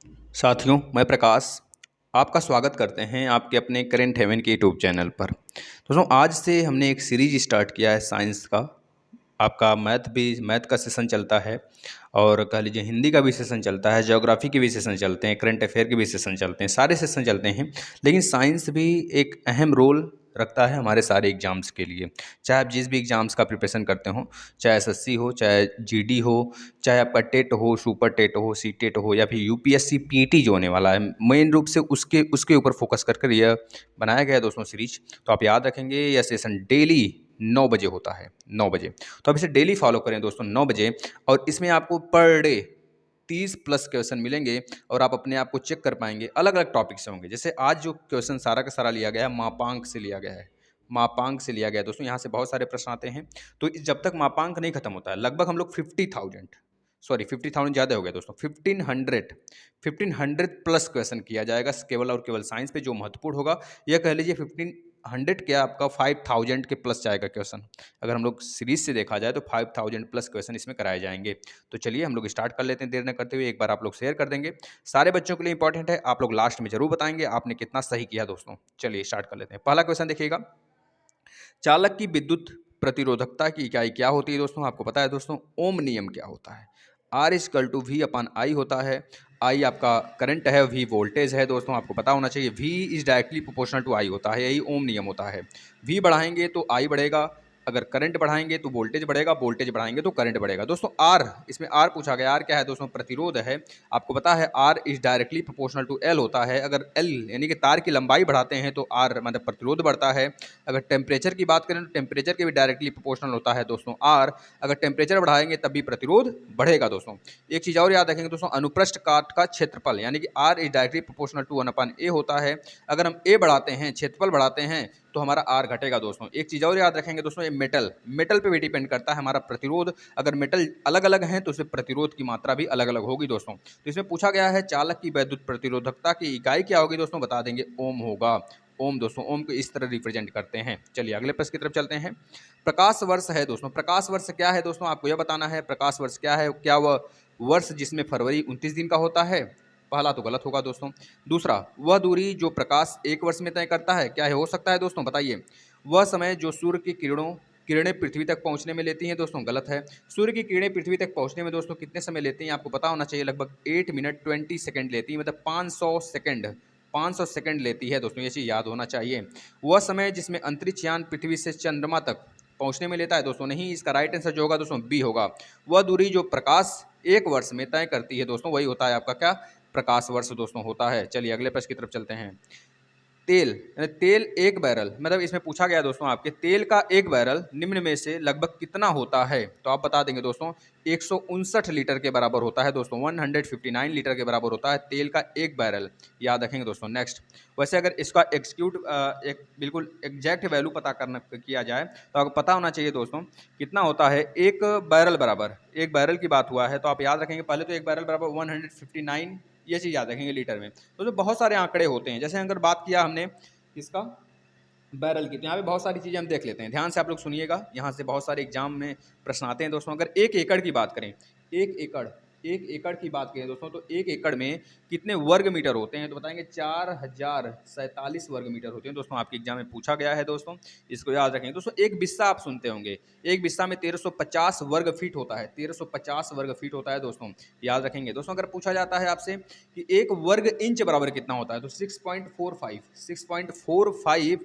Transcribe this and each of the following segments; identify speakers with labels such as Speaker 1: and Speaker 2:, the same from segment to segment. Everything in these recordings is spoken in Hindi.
Speaker 1: साथियों, मैं प्रकाश आपका स्वागत करते हैं आपके अपने करेंट हेवन के यूट्यूब चैनल पर। दोस्तों, आज से हमने एक सीरीज स्टार्ट किया है साइंस का। आपका मैथ का सेशन चलता है और कह लीजिए हिंदी का भी सेशन चलता है, ज्योग्राफी के भी सेशन चलते हैं, करंट अफेयर के भी सेशन चलते हैं, सारे सेशन चलते हैं। लेकिन साइंस भी एक अहम रोल रखता है हमारे सारे एग्जाम्स के लिए। चाहे आप जिस भी एग्जाम्स का प्रिपरेशन करते हो, चाहे एसएससी हो, चाहे जीडी हो, चाहे आपका टेट हो, सुपर टेट हो, सी टेट हो, या फिर यूपीएससी पीटी जो होने वाला है, मेन रूप से उसके उसके ऊपर फोकस कर कर यह बनाया गया है दोस्तों सीरीज। तो आप याद रखेंगे, यह सेशन डेली 9 बजे होता है, 9 बजे। तो आप इसे डेली फॉलो करें दोस्तों, 9 बजे। और इसमें आपको पर डे 30+ क्वेश्चन मिलेंगे और आप अपने आप को चेक कर पाएंगे। अलग अलग टॉपिक से होंगे। जैसे आज जो क्वेश्चन सारा का सारा लिया गया है, मापांक से लिया गया है। मापांक से लिया गया है दोस्तों, यहाँ से बहुत सारे प्रश्न आते हैं। तो जब तक मापांक नहीं खत्म होता है, लगभग हम लोग 50,000, सॉरी 50,000 ज़्यादा हो गया दोस्तों, 1500+ क्वेश्चन किया जाएगा केवल और केवल साइंस पे। जो महत्वपूर्ण होगा, यह कह लीजिए 1500 क्या, आपका 5000 के प्लस जाएगा क्वेश्चन। अगर हम लोग सीरीज से देखा जाए तो 5000+ क्वेश्चन इसमें कराए जाएंगे। तो चलिए हम लोग स्टार्ट कर लेते हैं, देर न करते हुए। एक बार आप लोग शेयर कर देंगे, सारे बच्चों के लिए इंपॉर्टेंट है। आप लोग लास्ट में जरूर बताएंगे आपने कितना सही किया दोस्तों। चलिए स्टार्ट कर लेते हैं। पहला क्वेश्चन देखिएगा, चालक की विद्युत प्रतिरोधकता की इकाई क्या होती है दोस्तों? आपको पता है दोस्तों, ओम नियम क्या होता है? R = V/I होता है। I आपका करंट है, V वोल्टेज है दोस्तों, आपको पता होना चाहिए। V is directly proportional to I होता है, यही ओम नियम होता है। V बढ़ाएंगे तो I बढ़ेगा, अगर करंट बढ़ाएंगे तो वोल्टेज बढ़ेगा, वोल्टेज बढ़ाएंगे तो करंट बढ़ेगा दोस्तों। R, इसमें R पूछा गया, R क्या है दोस्तों? प्रतिरोध है। आपको पता है R is directly proportional to L होता है। अगर L यानी कि तार की लंबाई बढ़ाते हैं तो R मतलब प्रतिरोध बढ़ता है। अगर टेम्परेचर की बात करें तो टेम्परेचर के भी डायरेक्टली प्रोपोर्शनल होता है दोस्तों R। अगर टेम्परेचर बढ़ाएंगे तब भी प्रतिरोध बढ़ेगा दोस्तों। एक चीज़ और याद रखेंगे दोस्तों, अनुप्रस्थ काट का क्षेत्रफल यानी कि R is directly proportional to 1/A होता है। अगर हम A बढ़ाते हैं, क्षेत्रफल बढ़ाते हैं, तो हमारा R घटेगा दोस्तों। एक चीज़ और याद रखेंगे दोस्तों, ये मेटल पे भी डिपेंड करता है हमारा प्रतिरोध। अगर मेटल अलग अलग हैं तो उससे प्रतिरोध की मात्रा भी अलग अलग होगी दोस्तों। तो इसमें पूछा गया है चालक की वैद्युत प्रतिरोधकता की इकाई क्या होगी दोस्तों? बता देंगे, ओम होगा। ओम दोस्तों, ओम को इस तरह रिप्रेजेंट करते हैं। चलिए अगले प्रश्न की तरफ चलते हैं। प्रकाश वर्ष है दोस्तों, प्रकाश वर्ष क्या है दोस्तों? आपको यह बताना है प्रकाश वर्ष क्या है। क्या वह वर्ष जिसमें फरवरी 29 दिन का होता है? पहला तो गलत होगा दोस्तों। दूसरा, वह दूरी जो प्रकाश एक वर्ष में तय करता है, क्या है हो सकता है दोस्तों? बताइए। वह समय जो सूर्य की किरणें पृथ्वी तक पहुंचने में लेती हैं दोस्तों, गलत है। सूर्य की किरणें पृथ्वी तक पहुंचने में दोस्तों कितने समय लेती हैं? आपको पता होना चाहिए, लगभग 8 मिनट 20 सेकंड लेती है, मतलब 500 सेकंड, 500 सेकंड लेती है दोस्तों, ये चीज़ याद होना चाहिए। वह समय जिसमें अंतरिक्ष यान पृथ्वी से चंद्रमा तक पहुंचने में लेता है दोस्तों, नहीं, इसका राइट आंसर जो होगा दोस्तों बी होगा। वह दूरी जो प्रकाश एक वर्ष में तय करती है दोस्तों, वही होता है आपका क्या? प्रकाश वर्ष दोस्तों होता है। चलिए अगले प्रश्न की तरफ चलते हैं। तेल यानी तेल एक बैरल, मतलब इसमें पूछा गया दोस्तों आपके तेल का एक बैरल निम्न में से लगभग कितना होता है? तो आप बता देंगे दोस्तों, 159 लीटर के बराबर होता है दोस्तों, 159 लीटर के बराबर होता है तेल का एक बैरल। याद रखेंगे दोस्तों। नेक्स्ट, वैसे अगर इसका एक बिल्कुल एग्जैक्ट वैल्यू पता करना किया जाए तो आपको पता होना चाहिए दोस्तों कितना होता है एक बैरल बराबर। एक बैरल की बात हुआ है तो आप याद रखेंगे, पहले तो एक बैरल बराबर 159, ये चीज़ याद रखेंगे लीटर में। तो बहुत सारे आंकड़े होते हैं। जैसे अगर बात किया हमने इसका बैरल की, तो यहाँ पे बहुत सारी चीज़ें हम देख लेते हैं। ध्यान से आप लोग सुनिएगा, यहाँ से बहुत सारे एग्जाम में प्रश्न आते हैं दोस्तों। अगर एक एकड़ की बात करें, एक एकड़ की बात करें दोस्तों, तो एक एकड़ में कितने वर्ग मीटर होते हैं? तो बताएंगे 4047 वर्ग मीटर होते हैं दोस्तों। आपके एग्जाम में पूछा गया है दोस्तों, इसको याद रखेंगे दोस्तों। एक बिस्सा आप सुनते होंगे, एक बिस्सा में 1350 वर्ग फीट होता है, 1350 वर्ग फीट होता है दोस्तों, याद रखेंगे दोस्तों। अगर पूछा जाता है आपसे कि एक वर्ग इंच बराबर कितना होता है, तो 6.45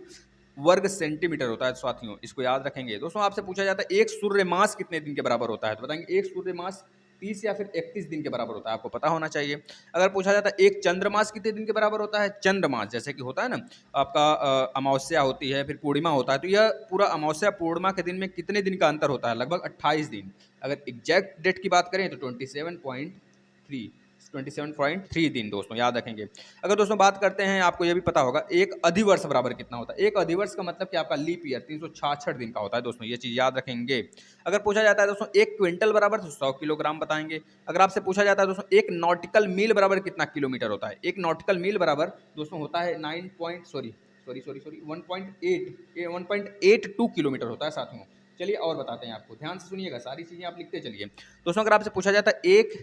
Speaker 1: वर्ग सेंटीमीटर होता है साथियों, इसको याद रखेंगे दोस्तों। आपसे पूछा जाता है एक सूर्य मास कितने दिन के बराबर होता है, तो बताएंगे एक सूर्य मास 30 या फिर 31 दिन के बराबर होता है, आपको पता होना चाहिए। अगर पूछा जाता है एक चंद्रमास कितने दिन के बराबर होता है, चंद्रमास जैसे कि होता है ना आपका अमावस्या होती है, फिर पूर्णिमा होता है, तो यह पूरा अमावस्या पूर्णिमा के दिन में कितने दिन का अंतर होता है? लगभग 28 दिन। अगर एग्जैक्ट डेट की बात करें तो 27.3 दिन दोस्तों, याद रखेंगे। अगर दोस्तों बात करते हैं, आपको यह भी पता होगा एक अधिवर्ष बराबर कितना होता है। एक अधिवर्ष का मतलब कि आपका लीप ईयर 366 दिन का होता है दोस्तों, ये चीज़ याद रखेंगे। अगर पूछा जाता है दोस्तों एक क्विंटल बराबर तो 100 किलोग्राम बताएंगे। अगर आपसे पूछा जाता है दोस्तों एक नॉटिकल मील बराबर कितना किलोमीटर होता है, एक नॉटिकल मील बराबर दोस्तों होता है 9 point sorry sorry sorry sorry 1.82 kilometre होता है साथियों। चलिए और बताते हैं आपको, ध्यान से सुनिएगा, सारी चीज़ें आप लिखते चलिए दोस्तों। अगर आपसे पूछा जाता है एक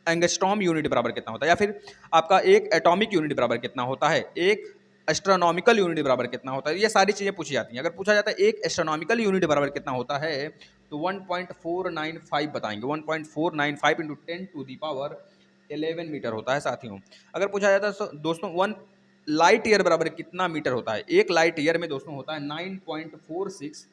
Speaker 1: एंगस्ट्रॉम यूनिट बराबर कितना होता है, या फिर आपका एक एटॉमिक यूनिट बराबर कितना होता है, एक एस्ट्रोनॉमिकल यूनिट बराबर कितना होता है, ये सारी चीज़ें पूछी जाती हैं। अगर पूछा जाता है एक एस्ट्रोनॉमिकल यूनिट बराबर कितना होता है तो 1.495 बताएंगे। 1.495 इंटू 10⁻11 मीटर होता है साथियों। अगर पूछा जाता है तो दोस्तों 1 लाइट ईयर बराबर कितना मीटर होता है, एक लाइट ईयर में दोस्तों होता है 9.46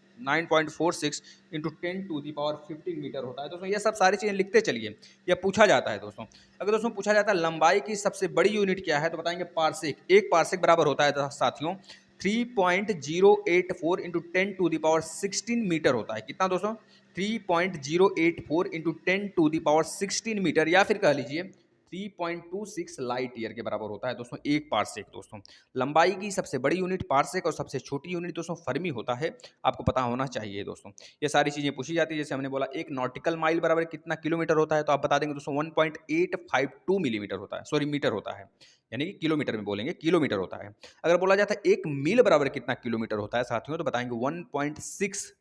Speaker 1: इंटू 10⁻15 मीटर होता है दोस्तों। ये सब सारी चीज़ें लिखते चलिए, यह पूछा जाता है दोस्तों। अगर दोस्तों पूछा जाता है लंबाई की सबसे बड़ी यूनिट क्या है तो बताएंगे पार्सेक। एक पार्सेक बराबर होता है साथियों 3.084 इंटू 10⁻16 मीटर होता है। कितना दोस्तों, 3.084 इंटू 10⁻16 मीटर, या फिर कह लीजिए 3.26 लाइट ईयर के बराबर होता है दोस्तों एक पार्सेक। दोस्तों लंबाई की सबसे बड़ी यूनिट पार्सेक और सबसे छोटी यूनिट दोस्तों फर्मी होता है, आपको पता होना चाहिए दोस्तों। ये सारी चीज़ें पूछी जाती है। जैसे हमने बोला एक नॉटिकल माइल बराबर कितना किलोमीटर होता है, तो आप बता देंगे दोस्तों 1.852 मिलीमीटर होता है, सॉरी मीटर होता है, यानी कि किलोमीटर में बोलेंगे किलोमीटर होता है। अगर बोला जाता है एक मील बराबर कितना किलोमीटर होता है साथियों, तो बताएंगे 1.6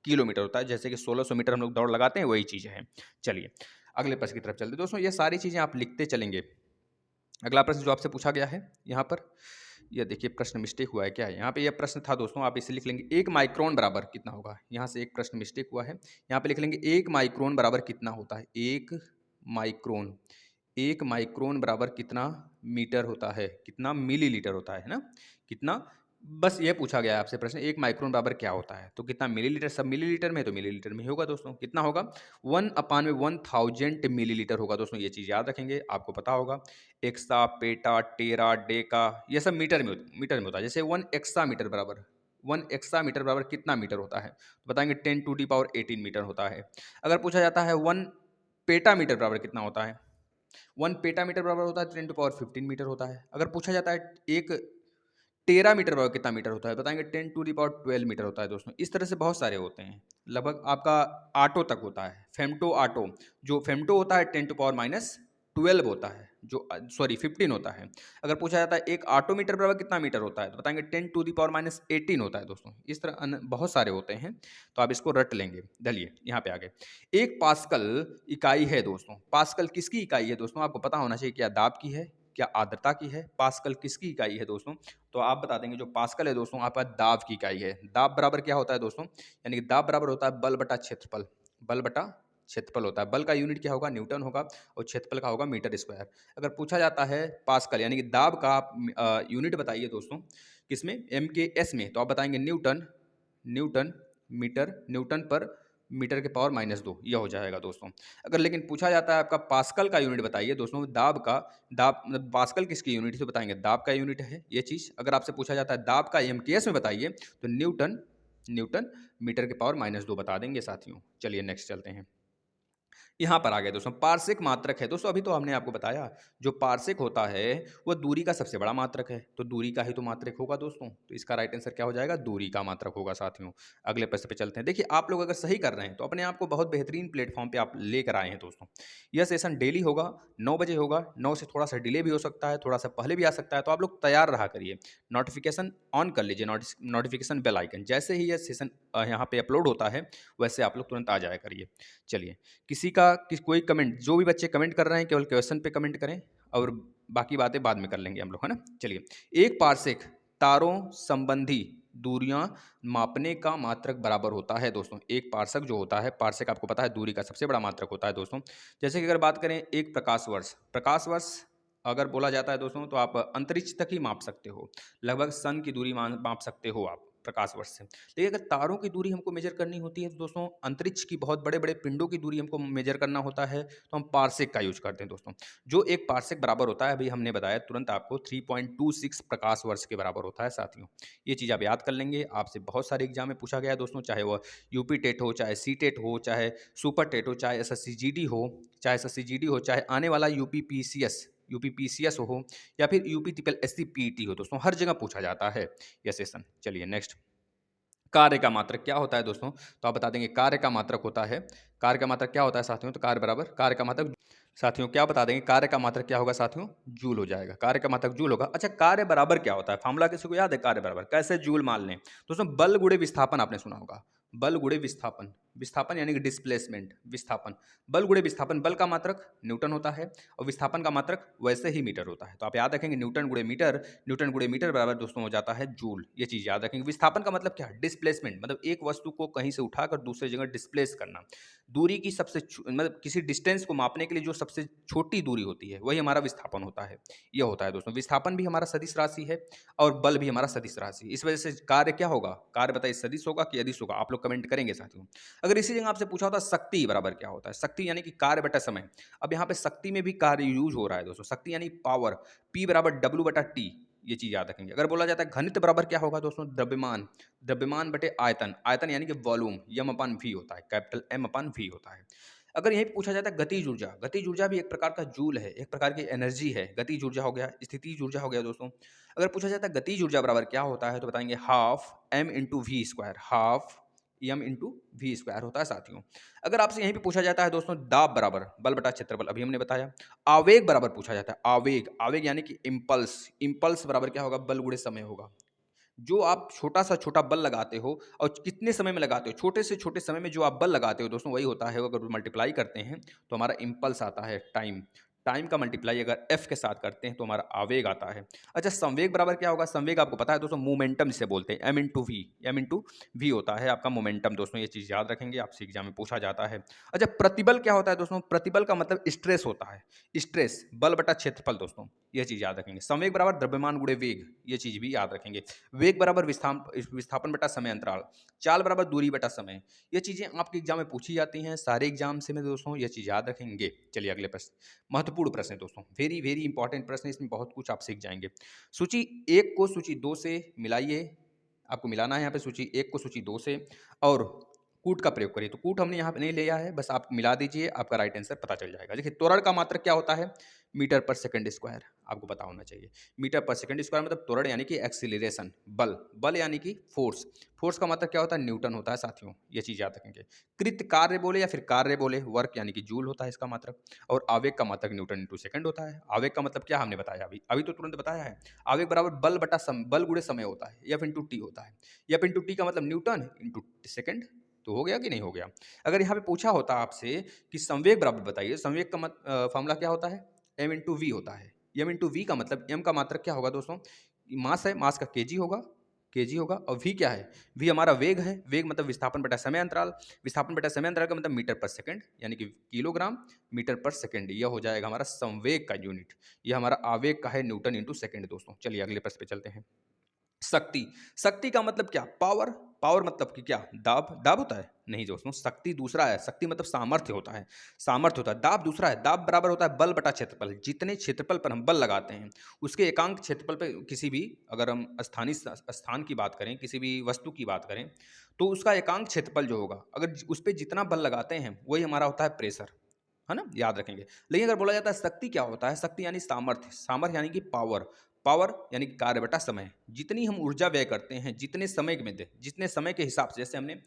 Speaker 1: किलोमीटर होता है। जैसे कि 1600 मीटर हम लोग दौड़ लगाते हैं, वही चीज़ है। चलिए अगले प्रश्न की तरफ चलते हैं दोस्तों। ये सारी चीज़ें आप लिखते चलेंगे। अगला प्रश्न जो आपसे पूछा गया है यहाँ पर, यह देखिए प्रश्न मिस्टेक हुआ है क्या है, यहाँ पे यह प्रश्न था दोस्तों, आप इसे लिख लेंगे एक माइक्रोन बराबर कितना होगा। यहाँ से एक प्रश्न मिस्टेक हुआ है, यहाँ पे लिख लेंगे एक माइक्रोन बराबर कितना होता है। माइक्रोन एक माइक्रोन बराबर कितना मीटर होता है, कितना मिलीलीटर होता है ना, कितना, बस ये पूछा गया है आपसे प्रश्न एक माइक्रोन बराबर क्या होता है, तो कितना मिलीलीटर, सब मिलीलीटर में, तो मिलीलीटर में होगा दोस्तों। कितना होगा 1/1000 मिलीलीटर होगा दोस्तों। ये चीज़ याद रखेंगे, आपको पता होगा। एक्सा, पेटा, टेरा, डेका, ये सब मीटर में होता है। जैसे 1 एक्सा मीटर बराबर 1 एक्सा मीटर बराबर कितना मीटर होता है, तो बताएंगे 10⁻18 मीटर होता है। अगर पूछा जाता है 1 पेटा मीटर बराबर कितना होता है, 1 पेटा मीटर बराबर होता है 10⁻15 मीटर होता है। अगर पूछा जाता है एक टेरा मीटर बराबर कितना मीटर होता है, बताएंगे 10⁻12 मीटर होता है दोस्तों। इस तरह से बहुत सारे होते हैं, लगभग आपका आटो तक होता है, फेमटो आटो, जो फेमटो होता है 10⁻12 होता है, जो सॉरी 15 होता है। अगर पूछा जाता है एक आटो मीटर बराबर कितना मीटर होता है, तो बताएंगे 10⁻18 होता है दोस्तों। इस तरह बहुत सारे होते हैं, तो आप इसको रट लेंगे। चलिए यहाँ पे आगे, एक पास्कल इकाई है दोस्तों। पास्कल किसकी इकाई है दोस्तों, आपको पता होना चाहिए। क्या दाब की है, क्या आर्द्रता की है। पास्कल किसकी इकाई है दोस्तों, तो आप बता देंगे जो पास्कल है दोस्तों आपका दाब की इकाई है। दाब बराबर क्या होता है दोस्तों, यानी कि दाब बराबर होता है बल बटा क्षेत्रफल। बल बटा क्षेत्रफल होता है। बल का यूनिट क्या होगा, न्यूटन होगा, और क्षेत्रफल का होगा मीटर स्क्वायर। अगर पूछा जाता है पास्कल यानी कि दाब का यूनिट बताइए दोस्तों किसमें, MKS में, तो आप बताएंगे न्यूटन मीटर, न्यूटन पर मीटर के पावर -2, यह हो जाएगा दोस्तों। अगर लेकिन पूछा जाता है आपका पास्कल का यूनिट बताइए दोस्तों, दाब का, दाब मतलब पास्कल किसकी यूनिट है, तो बताएंगे दाब का यूनिट है ये चीज़। अगर आपसे पूछा जाता है दाब का MKS में बताइए, तो न्यूटन मीटर के पावर -2 बता देंगे साथियों। चलिए नेक्स्ट चलते हैं। यहाँ पर आ गए दोस्तों, पार्श्विक मात्रक है दोस्तों। अभी तो हमने आपको बताया जो पार्श्विक होता है वह दूरी का सबसे बड़ा मात्रक है, तो दूरी का ही तो मात्रक होगा दोस्तों। तो इसका राइट आंसर क्या हो जाएगा, दूरी का मात्रक होगा साथियों। अगले प्रश्न पे चलते हैं। देखिए आप लोग अगर सही कर रहे हैं तो अपने आप को बहुत बेहतरीन प्लेटफॉर्म पे आप लेकर आए हैं दोस्तों। यह सेशन डेली होगा, 9 बजे होगा। 9 से थोड़ा सा डिले भी हो सकता है, थोड़ा सा पहले भी आ सकता है, तो आप लोग तैयार रहा करिए। नोटिफिकेशन ऑन कर लीजिए, नोटिफिकेशन बेल आइकन, जैसे ही यह सेशन यहाँ पे अपलोड होता है वैसे आप लोग तुरंत आ जाया करिए। चलिए कोई कमेंट, जो भी बच्चे कमेंट कर रहे हैं केवल क्वेश्चन पे कमेंट करें, और बाकी बातें बाद में कर लेंगे हम लोग, है ना। चलिए, एक पार्सेक तारों संबंधी दूरियां मापने का मात्रक बराबर होता है दोस्तों। एक पार्सेक जो होता है, पार्सेक आपको पता है दूरी का सबसे बड़ा मात्रक होता है दोस्तों। जैसे कि अगर बात करें एक प्रकाश वर्ष अगर बोला जाता है दोस्तों, तो आप अंतरिक्ष तक ही माप सकते हो, लगभग सन की दूरी माप सकते हो आप प्रकाश वर्ष से। लेकिन अगर तारों की दूरी हमको मेजर करनी होती है तो दोस्तों, अंतरिक्ष की बहुत बड़े बड़े पिंडों की दूरी हमको मेजर करना होता है, तो हम पार्सेक का यूज करते हैं दोस्तों। जो एक पार्सेक बराबर होता है, अभी हमने बताया तुरंत आपको, 3.26 प्रकाश वर्ष के बराबर होता है साथियों। ये चीज़ आप याद कर लेंगे, आपसे बहुत सारे एग्जाम में पूछा गया है दोस्तों, चाहे वह यूपी टेट हो, चाहे सी टेट हो, चाहे सुपर टेट हो, चाहे SSC GD हो, चाहे आने वाला यूपी PCS हो, या फिर UP PET हो दोस्तों, हर जगह पूछा जाता है यह सेशन। चलिए नेक्स्ट, कार्य का मात्रक क्या होता है दोस्तों, तो आप बता देंगे कार्य का मात्रक होता है, कार्य का मात्रक क्या होता है साथियों, तो कार्य बराबर कार्य का मात्रक साथियों क्या बता देंगे, कार्य का मात्रक क्या होगा साथियों, जूल हो जाएगा। कार्य का मात्रक जूल होगा। अच्छा, कार्य बराबर क्या होता है, फार्मूला किसी को याद है कार्य बराबर कैसे, जूल मान लें दोस्तों, बल गुणे विस्थापन आपने सुना होगा, बल गुणे विस्थापन, विस्थापन यानी कि डिस्प्लेसमेंट, विस्थापन, बल गुणे विस्थापन, बल का मात्रक न्यूटन होता है और विस्थापन का मात्रक वैसे ही मीटर होता है। तो आप याद रखेंगे न्यूटन गुणे मीटर बराबर दोस्तों हो जाता है जूल। ये चीज़ याद रखेंगे। विस्थापन का मतलब क्या है? डिस्प्लेसमेंट, मतलब एक वस्तु को कहीं से उठाकर दूसरी जगह डिस्प्लेस करना। दूरी की मतलब किसी डिस्टेंस को मापने के लिए जो सबसे छोटी दूरी होती है वही हमारा विस्थापन होता है। यह होता है दोस्तों। विस्थापन भी हमारा सदिश राशि है और बल भी हमारा सदिश राशि। इस वजह से कार्य क्या होगा? कार्य बताइए, सदिश होगा कि अदिश होगा? आप लोग कमेंट करेंगे साथियों। अगर इसी जगह आपसे पूछा होता शक्ति बराबर क्या होता है? शक्ति यानी कि कार्य बटा समय। अब यहाँ पे शक्ति में भी कार्य यूज हो रहा है दोस्तों। शक्ति यानी पावर, P बराबर W बटा T। ये चीज याद रखेंगे। अगर बोला जाता है घनित बराबर क्या होगा दोस्तों? द्रव्यमान, द्रव्यमान बटे आयतन, आयतन यानी कि वॉल्यूम, M अपान V होता है, कैपिटल M अपान V होता है। अगर यही पूछा जाता है गतिज ऊर्जा, गतिज ऊर्जा भी एक प्रकार का जूल है, एक प्रकार की एनर्जी है। गतिज ऊर्जा हो गया, स्थितिज ऊर्जा हो गया दोस्तों। अगर पूछा जाता है गतिज ऊर्जा बराबर क्या होता है तो बताएंगे half M into V square, half M into V square होता है साथियों। अगर आपसे यहीं पे पूछा जाता है दोस्तों दाब बराबर बल बटा क्षेत्रफल, अभी हमने बताया। आवेग बराबर पूछा जाता है, आवेग, आवेग यानी कि इम्पल्स, इम्पल्स बराबर क्या होगा? बल गुणे समय होगा। जो आप छोटा सा छोटा बल लगाते हो और कितने समय में लगाते हो, छोटे से छोटे समय में जो आप बल लगाते हो दोस्तों वही होता है। अगर मल्टीप्लाई करते हैं तो हमारा इम्पल्स आता है टाइम, टाइम का मल्टीप्लाई अगर एफ के साथ करते हैं तो हमारा आवेग आता है। अच्छा, संवेग बराबर क्या होगा? संवेग आपको पता है दोस्तों, मोमेंटम जिसे बोलते हैं, M into V, M into V होता है आपका मोमेंटम दोस्तों। ये चीज़ याद रखेंगे, आपसे एग्जाम में पूछा जाता है। अच्छा, प्रतिबल क्या होता है दोस्तों? प्रतिबल का मतलब स्ट्रेस होता है, स्ट्रेस, बल बटा क्षेत्रफल दोस्तों। यह चीज़ याद रखेंगे। संवेग बराबर द्रव्यमान गुणे वेग, ये चीज़ भी याद रखेंगे। वेग बराबर विस्थापन बटा समय अंतराल, चाल बराबर दूरी बटा समय। ये चीज़ें आपके एग्जाम में पूछी जाती हैं सारे एग्जाम से में दोस्तों, ये चीज़ याद रखेंगे। चलिए अगले प्रश्न, महत्वपूर्ण प्रश्न है दोस्तों, वेरी वेरी इंपॉर्टेंट प्रश्न है, इसमें बहुत कुछ आप सीख जाएंगे। सूची 1 को सूची 2 से मिलाइए, आपको मिलाना है यहाँ पे सूची 1 को सूची 2 से, और कूट का प्रयोग करिए। तो कूट हमने यहाँ पे नहीं लिया है, बस आप मिला दीजिए, आपका राइट आंसर पता चल जाएगा। देखिए त्वरण का मात्रक क्या होता है? मीटर पर सेकंड स्क्वायर, आपको पता होना चाहिए। मीटर पर सेकंड स्क्वायर मतलब त्वरण यानी कि एक्सीलरेशन, बल, बल यानी कि फोर्स, फोर्स का मात्रक क्या होता है? न्यूटन होता है साथियों। ये चीज याद रखेंगे। कृत कार्य बोले या फिर कार्य बोले, वर्क यानी कि जूल होता है इसका मात्रक, और आवेग का मात्रक न्यूटन इंटू सेकंड होता है। आवेग का मतलब क्या हमने बताया अभी अभी तो तुरंत बताया है। आवेग बराबर बल बटा बल गुणे समय होता है, एफ इंटू टी होता है। एफ इंटू टी का मतलब न्यूटन इंटू सेकंड। तो हो गया कि नहीं हो गया? अगर यहाँ पे पूछा होता आपसे कि संवेग बराबर बताइए, संवेग का फॉर्मूला क्या होता है? एम इंटू वी होता है। एम इंटू वी का मतलब एम का मात्रक क्या होगा दोस्तों? मास है, मास का केजी होगा, केजी होगा, और वी क्या है? वी हमारा वेग है, वेग मतलब विस्थापन बटा समय अंतराल, विस्थापन बटा समय अंतराल का मतलब मीटर पर सेकंड यानी कि किलोग्राम मीटर पर सेकंड। यह हो जाएगा हमारा संवेग का यूनिट। यह हमारा आवेग का है न्यूटन इंटू सेकंड दोस्तों। चलिए अगले प्रश्न पे चलते हैं। शक्ति, शक्ति का मतलब क्या? पावर, पावर मतलब कि क्या? दाब, दाब होता है? नहीं दोस्तों, शक्ति दूसरा है। शक्ति मतलब सामर्थ्य होता है, सामर्थ्य होता है। दाब दूसरा है। दाब बराबर होता है बल बटा क्षेत्रफल। जितने क्षेत्रफल पर हम बल लगाते हैं उसके एकांक क्षेत्रफल पे, किसी भी, अगर हम स्थानीय स्थान की बात करें, किसी भी वस्तु की बात करें, तो उसका एकांक क्षेत्रफल जो होगा, अगर उस पर जितना बल लगाते हैं वही हमारा होता है प्रेशर, है ना? याद रखेंगे। लेकिन अगर बोला जाता है शक्ति क्या होता है? शक्ति यानी सामर्थ्य, सामर्थ्य यानी कि पावर, पावर यानी कि कार्य बटा समय। जितनी हम ऊर्जा व्यय करते हैं, जितने समय में दे, जितने समय के हिसाब से, जैसे हमने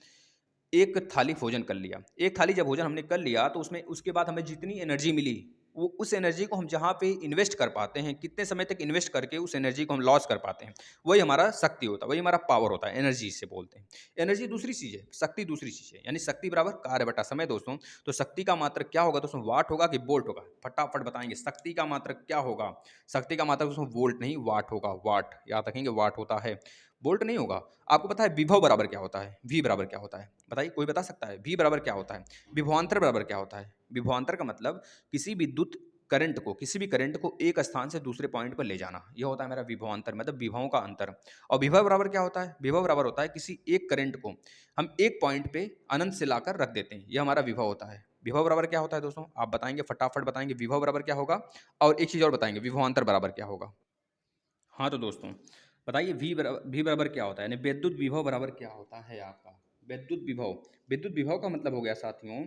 Speaker 1: एक थाली भोजन कर लिया, एक थाली जब भोजन हमने कर लिया तो उसमें उसके बाद हमें जितनी एनर्जी मिली, वो उस एनर्जी को हम जहाँ पे इन्वेस्ट कर पाते हैं, कितने समय तक इन्वेस्ट करके उस एनर्जी को हम लॉस कर पाते हैं, वही हमारा शक्ति होता है, वही हमारा पावर होता है। एनर्जी से बोलते हैं। एनर्जी दूसरी चीज़ है, शक्ति दूसरी चीज़ है। यानी शक्ति बराबर कार्य बटा समय दोस्तों। तो शक्ति का मात्रक क्या होगा दोस्तों? वाट होगा कि वोल्ट होगा? फटाफट बताएंगे, शक्ति का मात्रक क्या होगा? शक्ति का मात्रक दोस्तों वोल्ट नहीं, वाट होगा। वाट याद रखेंगे, वाट होता है, वोल्ट नहीं होगा। आपको पता है विभव बराबर क्या होता है? वी बराबर क्या होता है? बताइए, कोई बता सकता है? वी बराबर क्या होता है? विभवांतर बराबर क्या होता है? विभवांतर का मतलब किसी विद्युत करंट को, किसी भी करंट को एक स्थान से दूसरे पॉइंट पर ले जाना, यह होता है मेरा विभवांतर, मतलब विभवों का अंतर। और विभव बराबर क्या होता है? विभव बराबर होता है किसी एक करंट को हम एक पॉइंट पे अनंत से लाकर रख देते हैं, यह हमारा विभव होता है। विभव बराबर क्या होता है दोस्तों? आप बताएंगे, फटाफट बताएंगे विभव बराबर क्या होगा, और एक चीज और बताएंगे, विभवांतर बराबर क्या होगा। हाँ तो दोस्तों बताइए, वी बराबर क्या होता है, यानी विद्युत विभव बराबर क्या होता है आपका? विद्युत विभव, विद्युत विभव का मतलब हो गया साथियों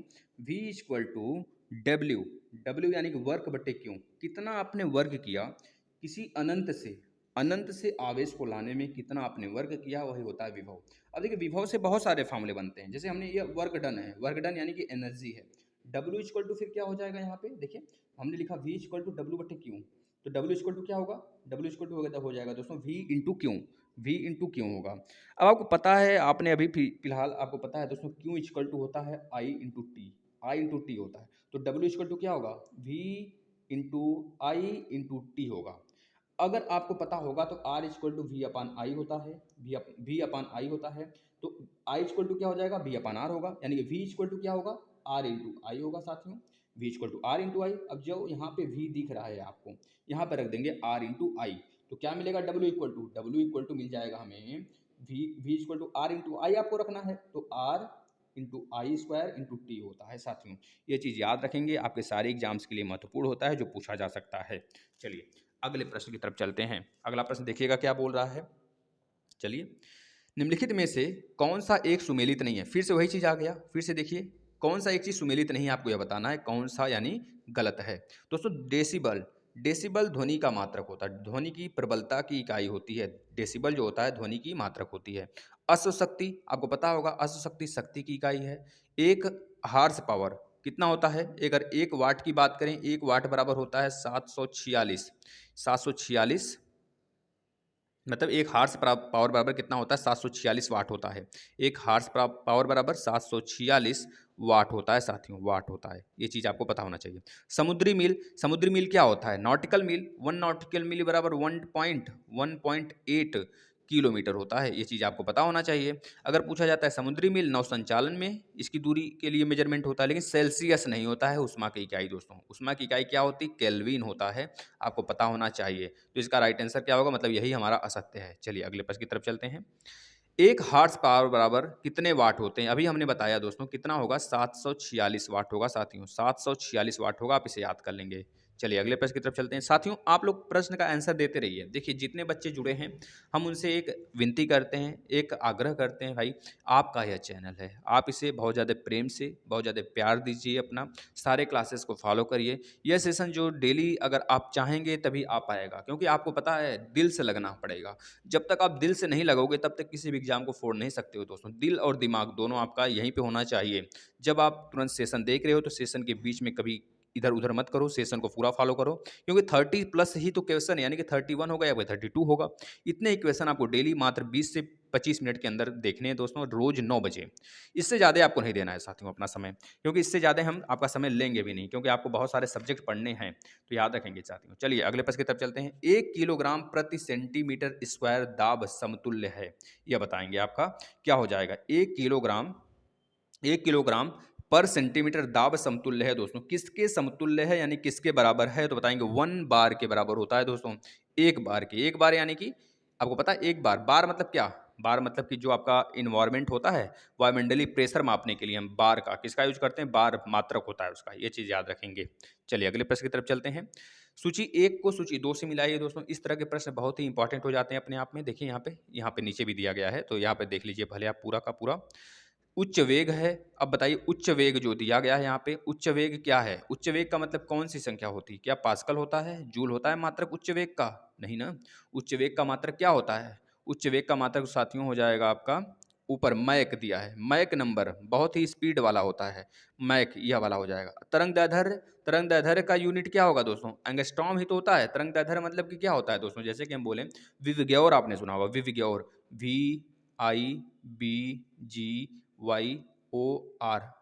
Speaker 1: V equal to W, W यानी कि वर्क बटे क्यू। कितना आपने वर्क किया किसी अनंत से आवेश को लाने में, कितना आपने वर्क किया, वही होता है विभव। अब देखिए विभव से बहुत सारे फॉर्मूले बनते हैं, जैसे हमने ये वर्क डन है, वर्क डन यानी कि एनर्जी है। डब्ल्यू इक्वल टू फिर क्या हो जाएगा यहाँ पे देखिए, हमने लिखा V इक्वल टू डब्ल्यू बटे क्यू। तो W इक्वल टू क्या होगा, W इक्वल टू हो जाएगा दोस्तों V into Q, V into Q होगा। अब आपको पता है, आपने अभी फिलहाल आपको पता है दोस्तों Q इक्वल टू होता है I into T, I into T होता है, तो W इक्वल टू क्या होगा, V into I into T होगा। अगर आपको पता होगा तो R equal to V upon I होता है, वी अपान आई होता है, तो I इक्वल टू क्या हो जाएगा, वी अपान आर होगा, यानी कि V इक्वल टू क्या होगा, R इंटू आई होगा साथियों, V equal to R into I. अब जो यहाँ पे V दिख रहा है आपको, यहाँ पे रख देंगे R इंटू आई, तो क्या मिलेगा, W equal to, W equal to मिल जाएगा हमें V equal to R into I आपको रखना है, तो R into I square into T होता है साथियों। ये चीज़ याद रखेंगे, आपके सारे एग्जाम्स के लिए महत्वपूर्ण होता है, जो पूछा जा सकता है। चलिए अगले प्रश्न की तरफ चलते हैं। अगला प्रश्न देखिएगा क्या बोल रहा है। चलिए, निम्नलिखित में से कौन सा एक सुमेलित नहीं है, फिर से वही चीज़ आ गया, फिर से देखिए कौन सा एक चीज़ सुमेलित नहीं है, आपको यह बताना है कौन सा यानी गलत है। दोस्तों डेसिबल, डेसिबल ध्वनि का मात्रक होता है, ध्वनि की प्रबलता की इकाई होती है, डेसिबल जो होता है ध्वनि की मात्रक होती है। अश्वशक्ति, आपको पता होगा अश्वशक्ति शक्ति की इकाई है। एक हार्स पावर कितना होता है, अगर 1 वाट की बात करें, 1 वाट बराबर होता है 746, 746 मतलब एक हार्स पावर बराबर कितना होता है, 746 वाट होता है। एक हार्स पावर बराबर 746 वाट होता है साथियों, वाट होता है, ये चीज़ आपको पता होना चाहिए। समुद्री मील, समुद्री मील क्या होता है, नॉटिकल मील, 1 नॉटिकल मील बराबर 1.8 किलोमीटर होता है, ये चीज़ आपको पता होना चाहिए। अगर पूछा जाता है समुद्री मील नौ संचालन में इसकी दूरी के लिए मेजरमेंट होता है, लेकिन सेल्सियस नहीं होता है, उष्मा की इकाई दोस्तों, उष्मा की इकाई क्या होती है, केल्विन होता है, आपको पता होना चाहिए। तो इसका राइट आंसर क्या होगा, मतलब यही हमारा असत्य है। चलिए अगले प्रश्न की तरफ चलते हैं। एक हार्स पावर बराबर कितने वाट होते हैं, अभी हमने बताया दोस्तों कितना होगा, 746 वाट होगा साथियों, 746 वाट होगा, आप इसे याद कर लेंगे। चलिए अगले प्रश्न की तरफ चलते हैं। साथियों आप लोग प्रश्न का आंसर देते रहिए, देखिए जितने बच्चे जुड़े हैं हम उनसे एक विनती करते हैं, एक आग्रह करते हैं, भाई आपका यह चैनल है, आप इसे बहुत ज़्यादा प्रेम से, बहुत ज़्यादा प्यार दीजिए, अपना सारे क्लासेस को फॉलो करिए। यह सेशन जो डेली अगर आप चाहेंगे तभी आ पाएगा, क्योंकि आपको पता है दिल से लगना पड़ेगा। जब तक आप दिल से नहीं लगोगे तब तक किसी भी एग्जाम को फोड़ नहीं सकते हो दोस्तों। दिल और दिमाग दोनों आपका यहीं पे होना चाहिए। जब आप तुरंत सेशन देख रहे हो तो सेशन के बीच में कभी इधर उधर मत करो, सेशन को पूरा फॉलो करो, क्योंकि 30+ ही तो क्वेश्चन, यानी कि 31 होगा या फिर 32 होगा। इतने ही क्वेश्चन आपको डेली मात्र 20 से 25 मिनट के अंदर देखने हैं दोस्तों, रोज 9 बजे। इससे ज़्यादा आपको नहीं देना है साथियों अपना समय, क्योंकि इससे ज़्यादा हम आपका समय लेंगे भी नहीं, क्योंकि आपको बहुत सारे सब्जेक्ट पढ़ने हैं, तो याद रखेंगे साथियों। चलिए अगले प्रश्न की तरफ चलते हैं। 1 किलोग्राम प्रति सेंटीमीटर स्क्वायर दाब समतुल्य है, यह बताएंगे आपका क्या हो जाएगा। 1 किलोग्राम पर सेंटीमीटर दाब समतुल्य है दोस्तों, किसके समतुल्य है यानी किसके बराबर है, तो बताएंगे 1 बार के बराबर होता है दोस्तों। 1 बार के, 1 बार यानी कि आपको पता है 1 बार, बार मतलब क्या, बार मतलब कि जो आपका इन्वायरमेंट होता है, वायुमंडलीय प्रेशर मापने के लिए हम बार का किसका यूज करते हैं, बार मात्रक होता है उसका, ये चीज़ याद रखेंगे। चलिए अगले प्रश्न की तरफ चलते हैं। सूची 1 को सूची 2 से मिलाइए दोस्तों, इस तरह के प्रश्न बहुत ही इंपॉर्टेंट हो जाते हैं अपने आप में। देखिए यहाँ पे नीचे भी दिया गया है, तो यहाँ पे देख लीजिए भले आप पूरा का पूरा। उच्च वेग है, अब बताइए उच्च वेग जो दिया गया है यहाँ पे, उच्च वेग क्या है, उच्च वेग का मतलब कौन सी संख्या होती है, क्या पास्कल होता है, जूल होता है मात्रक उच्च वेग का, नहीं ना। उच्च वेग का मात्रक क्या होता है, उच्च वेग का मात्रक साथियों हो जाएगा आपका, ऊपर मैक दिया है, मैक नंबर बहुत ही स्पीड वाला होता है, मैक यह वाला हो जाएगा। तरंग दैर्ध्य, तरंग दैर्ध्य का यूनिट क्या होगा दोस्तों, एंगस्ट्रॉम ही तो होता है। तरंग दैर्ध्य मतलब कि क्या होता है दोस्तों, जैसे कि हम बोले विवग्योर, आपने सुना होगा विवग्योर, VIVGYOR,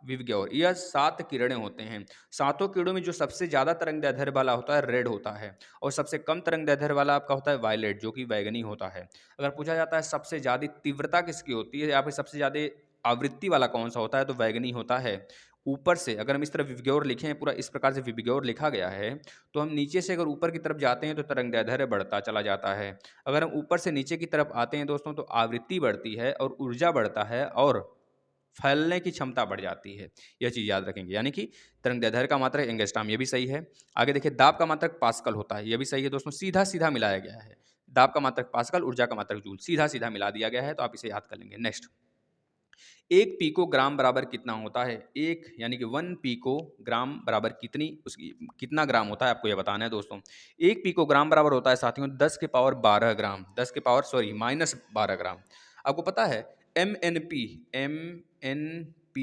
Speaker 1: विवग्योर, यह 7 किरणें होते हैं। सातों किरणों में जो सबसे ज्यादा तरंग दैर्ध्य वाला होता है रेड होता है, और सबसे कम तरंग दैर्ध्य वाला आपका होता है वायलेट, जो कि बैगनी होता है। अगर पूछा जाता है सबसे ज्यादा तीव्रता किसकी होती है, या फिर सबसे ज्यादा आवृत्ति वाला कौन सा होता है, तो बैगनी होता है। ऊपर से अगर हम इस तरह विवग्योर लिखे हैं, पूरा इस प्रकार से विवग्योर लिखा गया है, तो हम नीचे से अगर ऊपर की तरफ जाते हैं तो तरंग दैर्ध्य बढ़ता चला जाता है। अगर हम ऊपर से नीचे की तरफ आते हैं दोस्तों, तो आवृत्ति बढ़ती है और ऊर्जा बढ़ता है और फैलने की क्षमता बढ़ जाती है। यह चीज़ याद रखेंगे, यानी कि तरंग दैर्ध्य का मात्रक एंगस्ट्रॉम, ये भी सही है। आगे देखिए दाब का मात्रक पास्कल होता है, यह भी सही है दोस्तों, सीधा सीधा मिलाया गया है। दाब का मात्रक पास्कल, ऊर्जा का मात्रक जूल, सीधा सीधा मिला दिया गया है, तो आप इसे याद कर लेंगे। नेक्स्ट, 1 पिकोग्राम बराबर कितना होता है, एक यानी कि 1 पिकोग्राम बराबर कितनी, उसकी कितना ग्राम होता है, आपको यह बताना है दोस्तों। 1 पिकोग्राम बराबर होता है साथियों 10 के पावर 12 ग्राम, 10 के पावर -12 ग्राम। आपको पता है MNP, MNP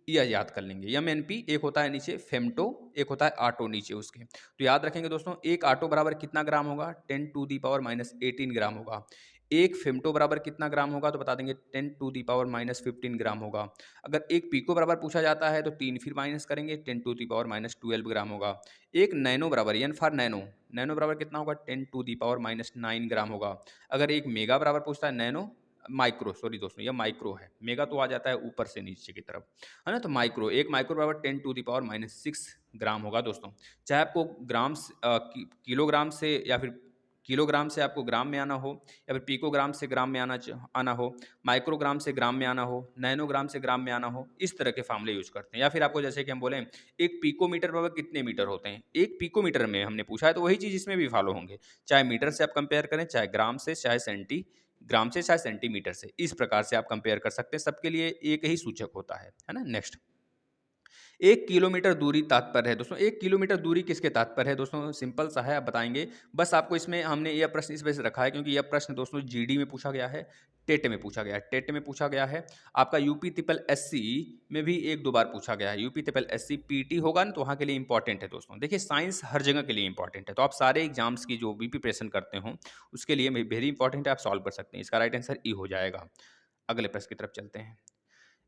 Speaker 1: या याद कर लेंगे। एमएनपी एक होता है नीचे फेमटो, एक होता है ऑटो नीचे उसके। तो याद रखेंगे दोस्तों, एक ऑटो बराबर कितना ग्राम होगा? 10 टू दी पावर माइनस 18 ग्राम होगा। एक फेमटो बराबर कितना ग्राम होगा? तो बता देंगे 10 टू दी पावर माइनस 15 ग्राम होगा। अगर एक पीको बराबर पूछा जाता है तो 3 फिर माइनस करेंगे, 10 टू दी पावर माइनस 12 ग्राम होगा। एक नैनो बराबर, एन फॉर नैनो, नैनो बराबर कितना होगा? 10 टू दी पावर माइनस 9 ग्राम होगा। अगर एक मेगा बराबर पूछता है, नैनो माइक्रो, सॉरी दोस्तों यह माइक्रो है, मेगा तो आ जाता है ऊपर से नीचे की तरफ, है ना। तो माइक्रो, एक माइक्रो बराबर 10 टू द पावर माइनस 6 ग्राम होगा दोस्तों। चाहे आपको ग्राम किलोग्राम से या फिर किलोग्राम से आपको ग्राम में आना हो, या फिर पिकोग्राम से ग्राम में आना हो, माइक्रोग्राम से ग्राम में आना हो, नैनोग्राम से ग्राम में आना हो, इस तरह के फार्मूले यूज करते हैं। या फिर आपको जैसे कि हम बोलें एक पिकोमीटर बराबर कितने मीटर होते हैं, एक पिकोमीटर में हमने पूछा है, तो वही चीज़ इसमें भी फॉलो होंगे। चाहे मीटर से आप कंपेयर करें, चाहे ग्राम से, चाहे ग्राम से, चाहे सेंटीमीटर से, इस प्रकार से आप कंपेयर कर सकते हैं। सबके लिए एक ही सूचक होता है ना। नेक्स्ट, 1 किलोमीटर दूरी तात्पर्य है दोस्तों। 1 किलोमीटर दूरी किसके तात्पर्य है दोस्तों? सिंपल सा है, आप बताएंगे। बस आपको इसमें हमने यह प्रश्न इस वजह से रखा है क्योंकि यह प्रश्न दोस्तों जीडी में पूछा गया है, टेट में पूछा गया है, टेट में पूछा गया है, आपका यूपी ट्रिपल एससी में भी 1-2 बार पूछा गया है। यूपी ट्रिपल एससी पीटी होगा ना, तो वहाँ के लिए इंपॉर्टेंट है दोस्तों। देखिए साइंस हर जगह के लिए इंपॉर्टेंट है, तो आप सारे एग्जाम्स की जो भी प्रिपरेशन करते हो उसके लिए वेरी इंपॉर्टेंट है, आप सॉल्व कर सकते हैं। इसका राइट आंसर ई हो जाएगा। अगले प्रश्न की तरफ चलते हैं।